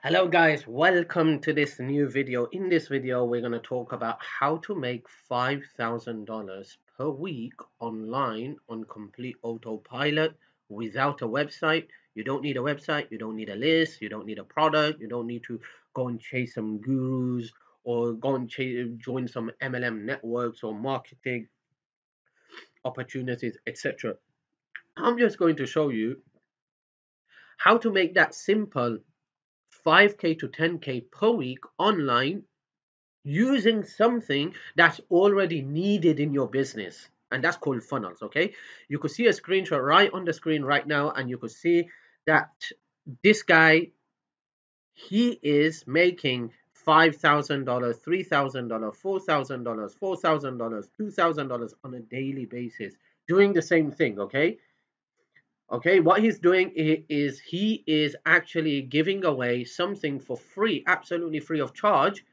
Hello guys, welcome to this new video. In this video, we're going to talk about how to make $5,000 per week online on complete autopilot without a website. You don't need a website, you don't need a list, you don't need a product, you don't need to go and chase some gurus or go and join some MLM networks or marketing opportunities, etc. I'm just going to show you how to make that simple 5K to 10K per week online using something that's already needed in your business, and that's called funnels. Okay, you could see a screenshot right on the screen right now, and you could see that this guy, he is making $5,000, $3,000, $4,000, $4,000, $2,000 on a daily basis doing the same thing. Okay, what he's doing is he is actually giving away something for free, absolutely free of charge,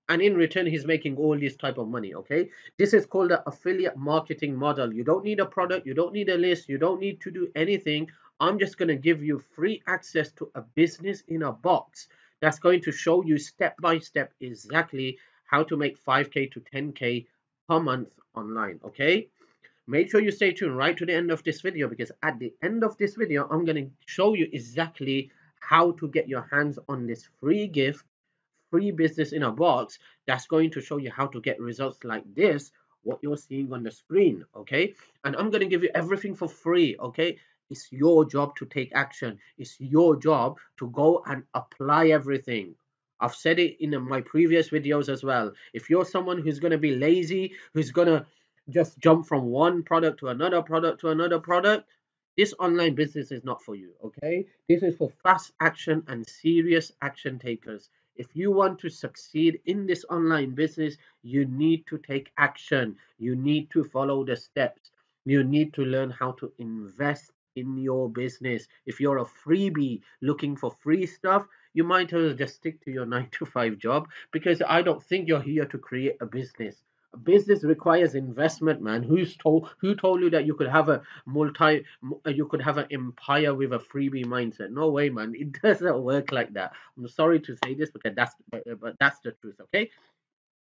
and in return he's making all this type of money. Okay, this is called the affiliate marketing model. You don't need a product, you don't need a list, you don't need to do anything. I'm just going to give you free access to a business in a box that's going to show you step by step exactly how to make 5K to 10K per month online. Okay, make sure you stay tuned right to the end of this video, because at the end of this video I'm going to show you exactly how to get your hands on this free gift, free business in a box, that's going to show you how to get results like this, what you're seeing on the screen. Okay, and I'm going to give you everything for free. Okay, it's your job to take action, it's your job to go and apply everything. I've said it in my previous videos as well. If you're someone who's going to be lazy, who's going to just jump from one product to another product to another product, this online business is not for you. Okay, this is for fast action and serious action takers. If you want to succeed in this online business, you need to take action. You need to follow the steps. You need to learn how to invest in your business. If you're a freebie looking for free stuff, you might as well just stick to your 9 to 5 job, because I don't think you're here to create a business. A business requires investment, man. Who told you that you could have a you could have an empire with a freebie mindset? No way, man. It doesn't work like that. I'm sorry to say this, because but that's the truth. Okay,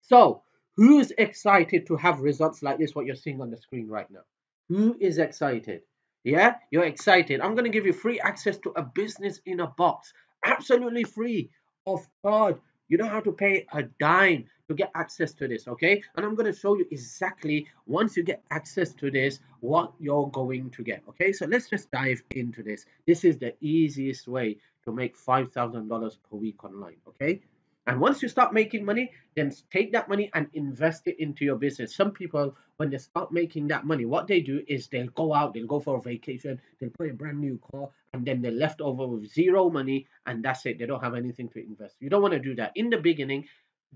so who's excited to have results like this? What you're seeing on the screen right now? Who is excited? Yeah, you're excited. I'm going to give you free access to a business in a box, absolutely free of charge. You don't have to pay a dime to get access to this. Okay, and I'm going to show you exactly, once you get access to this, what you're going to get. Okay, so let's just dive into this. This is the easiest way to make $5,000 per week online. Okay, and once you start making money, then take that money and invest it into your business. Some people, when they start making that money, what they do is they'll go out, they'll go for a vacation, they'll buy a brand new car, and then they're left over with zero money, and that's it. They don't have anything to invest. You don't want to do that. In the beginning,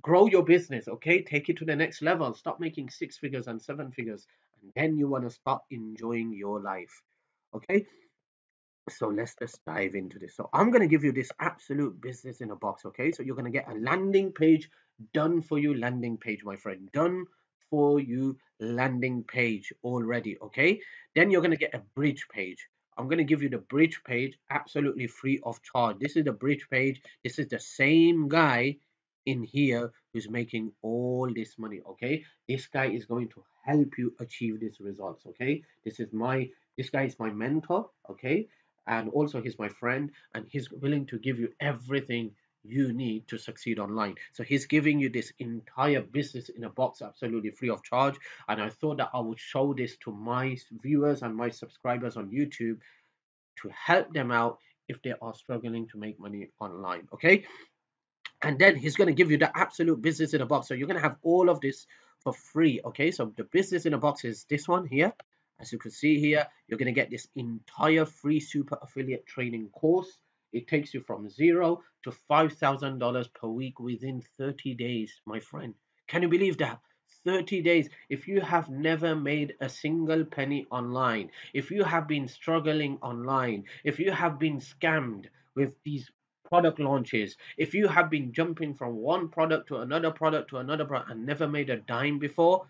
grow your business. Okay, take it to the next level. Stop making 6 figures and 7 figures, and then you want to start enjoying your life. Okay, so let's just dive into this. So I'm going to give you this absolute business in a box. Okay, so you're going to get a landing page, done for you landing page, my friend, done for you landing page already. Okay, then you're going to get a bridge page. I'm going to give you the bridge page absolutely free of charge. This is the bridge page. This is the same guy in here who's making all this money. Okay, this guy is going to help you achieve these results. Okay, this guy is my mentor. Okay, and also he's my friend, and he's willing to give you everything you need to succeed online. So he's giving you this entire business in a box absolutely free of charge, and I thought that I would show this to my viewers and my subscribers on YouTube to help them out if they are struggling to make money online. Okay, and then he's going to give you the absolute business in a box, so you're going to have all of this for free. Okay, so the business in a box is this one here. As you can see here, you're going to get this entire free super affiliate training course. It takes you from zero to $5,000 per week within 30 days, my friend. Can you believe that? 30 days. If you have never made a single penny online, if you have been struggling online, if you have been scammed with these product launches, if you have been jumping from one product to another product to another product and never made a dime before,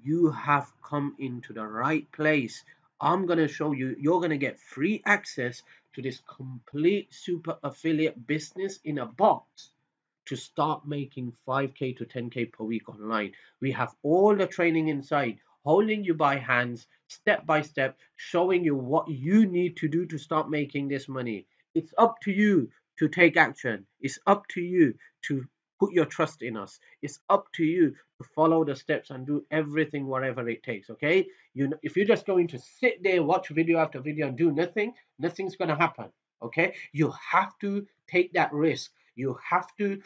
you have come into the right place. I'm going to show you, you're going to get free access to this complete super affiliate business in a box to start making 5K to 10K per week online. We have all the training inside, holding you by hands, step by step, showing you what you need to do to start making this money. It's up to you to take action. It's up to you to put your trust in us. It's up to you to follow the steps and do everything whatever it takes. Okay, if you're just going to sit there, watch video after video and do nothing, nothing's going to happen. Okay, you have to take that risk. You have to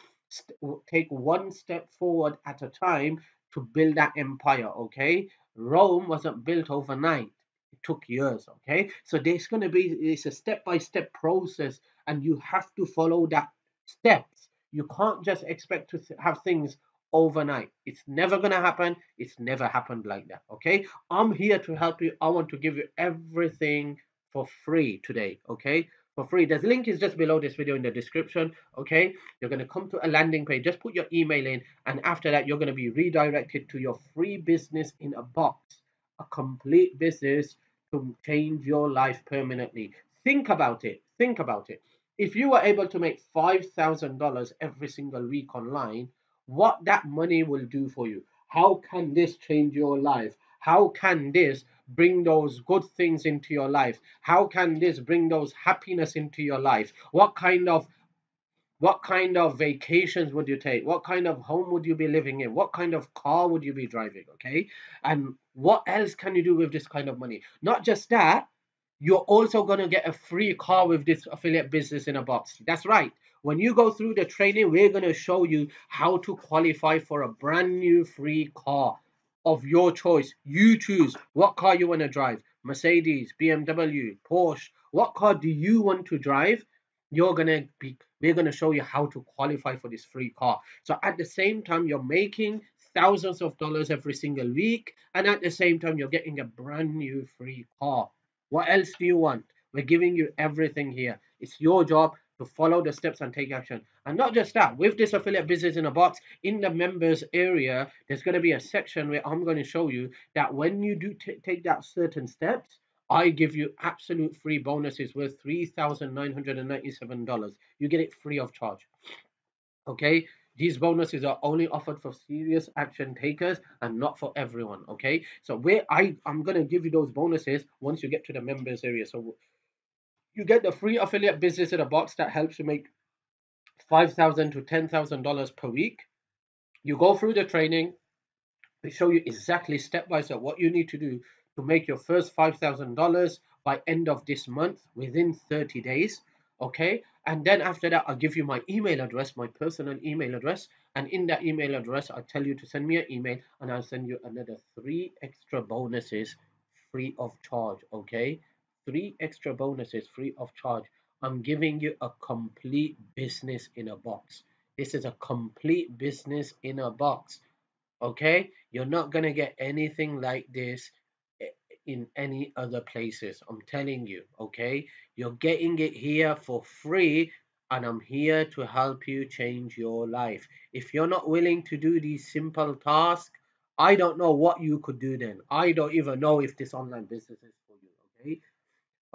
take one step forward at a time to build that empire. Okay, Rome wasn't built overnight. It took years. Okay, so there's going to be, it's a step-by-step process, and you have to follow that steps. You can't just expect to have things overnight. It's never going to happen. It's never happened like that. Okay, I'm here to help you. I want to give you everything for free today. Okay, for free. The link is just below this video in the description. Okay, you're going to come to a landing page. Just put your email in, and after that you're going to be redirected to your free business in a box, a complete business to change your life permanently. Think about it. Think about it. If you were able to make $5,000 every single week online, what that money will do for you? How can this change your life? How can this bring those good things into your life? How can this bring those happiness into your life? What kind of vacations would you take? What kind of home would you be living in? What kind of car would you be driving? Okay, and what else can you do with this kind of money? Not just that, you're also going to get a free car with this affiliate business in a box. That's right. When you go through the training, we're going to show you how to qualify for a brand new free car of your choice. You choose what car you want to drive. Mercedes, BMW, Porsche. What car do you want to drive? We're going to show you how to qualify for this free car. So at the same time, you're making thousands of dollars every single week, and at the same time, you're getting a brand new free car. What else do you want? We're giving you everything here. It's your job to follow the steps and take action. And not just that, with this affiliate business in a box, in the members area, there's going to be a section where I'm going to show you that when you do take that certain steps, I give you absolute free bonuses worth $3,997. You get it free of charge. Okay, these bonuses are only offered for serious action takers and not for everyone. Okay, so where I'm gonna give you those bonuses once you get to the members area. So you get the free affiliate business in a box that helps you make $5,000 to $10,000 per week. You go through the training. We show you exactly step by step what you need to do to make your first $5,000 by end of this month within 30 days. Okay, and then after that, I'll give you my email address, my personal email address, and in that email address, I'll tell you to send me an email, and I'll send you another 3 extra bonuses free of charge. Okay, 3 extra bonuses free of charge. I'm giving you a complete business in a box. This is a complete business in a box. Okay, you're not gonna get anything like this in any other places. I'm telling you. Okay, you're getting it here for free, and I'm here to help you change your life. If you're not willing to do these simple tasks, I don't know what you could do then. I don't even know if this online business is for you. Okay,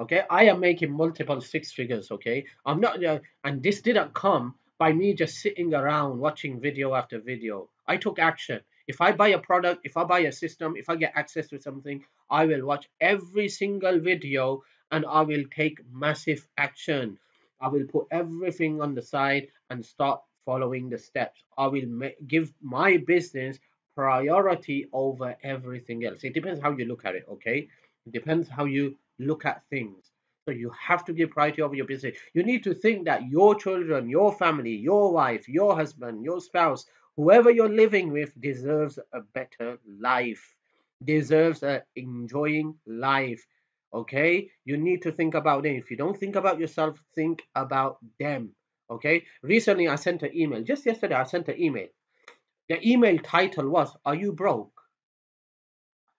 okay, I am making multiple six figures. Okay, I'm not and this didn't come by me just sitting around watching video after video. I took action. If I buy a product, if I buy a system, if I get access to something, I will watch every single video, and I will take massive action. I will put everything on the side and start following the steps. I will give my business priority over everything else. It depends how you look at it. Okay, it depends how you look at things. So you have to give priority over your business. You need to think that your children, your family, your wife, your husband, your spouse, whoever you're living with deserves a better life, deserves a enjoying life. Okay, you need to think about them. If you don't think about yourself, think about them. Okay, recently I sent an email. Just yesterday I sent an email. The email title was, are you broke?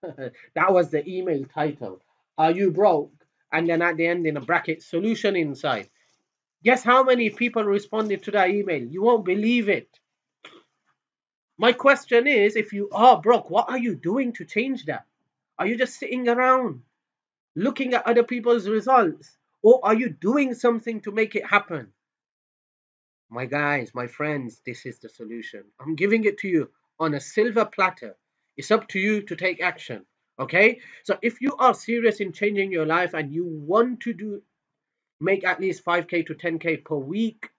That was the email title. Are you broke? And then at the end, in a bracket, solution inside. Guess how many people responded to that email? You won't believe it. My question is, if you are broke, what are you doing to change that? Are you just sitting around looking at other people's results? Or are you doing something to make it happen? My guys, my friends, this is the solution. I'm giving it to you on a silver platter. It's up to you to take action. Okay? So if you are serious in changing your life and you want to make at least 5k to 10k per week,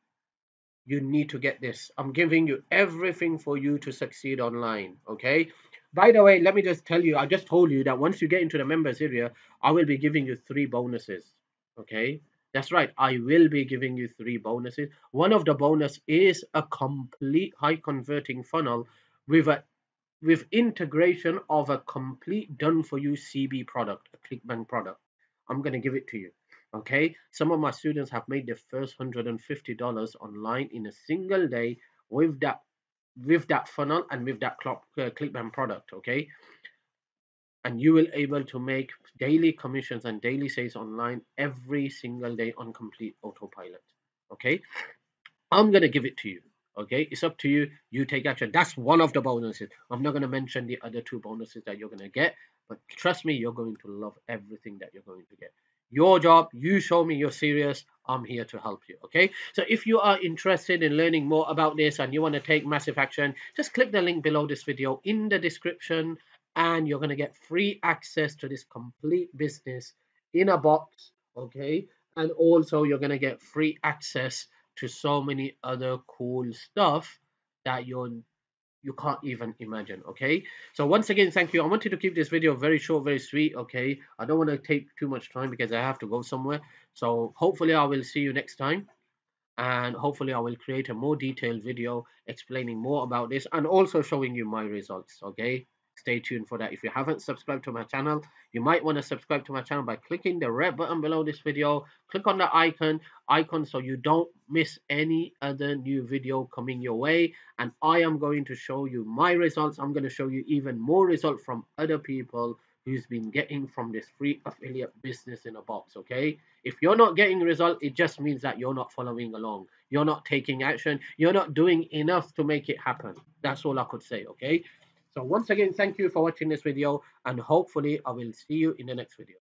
you need to get this. I'm giving you everything for you to succeed online. Okay? By the way, let me just tell you, I just told you that once you get into the members area, I will be giving you 3 bonuses. Okay? That's right. I will be giving you 3 bonuses. One of the bonus is a complete high converting funnel with a with integration of a complete done for you CB product, a ClickBank product. I'm going to give it to you. Okay. Some of my students have made their first $150 online in a single day with that funnel and with that ClickBank product. Okay. And you will able to make daily commissions and daily sales online every single day on complete autopilot. Okay. I'm gonna give it to you. Okay, it's up to you. You take action. That's one of the bonuses. I'm not gonna mention the other 2 bonuses that you're gonna get, but trust me, you're going to love everything that you're going to get. Your job, you show me you're serious. I'm here to help you. Okay, so if you are interested in learning more about this and you want to take massive action, just click the link below this video in the description, and you're gonna get free access to this complete business in a box. Okay, and also you're gonna get free access to so many other cool stuff that you can't even imagine. Okay, so once again, thank you. I wanted to keep this video very short, very sweet. Okay, I don't want to take too much time because I have to go somewhere. So hopefully I will see you next time, and hopefully I will create a more detailed video explaining more about this and also showing you my results. Okay, stay tuned for that. If you haven't subscribed to my channel, you might want to subscribe to my channel by clicking the red button below this video. Click on the icon so you don't miss any other new video coming your way. And I am going to show you my results. I'm going to show you even more results from other people who's been getting from this free affiliate business in a box. Okay, if you're not getting a result, it just means that you're not following along. You're not taking action. You're not doing enough to make it happen. That's all I could say. Okay. So once again, thank you for watching this video, and hopefully I will see you in the next video.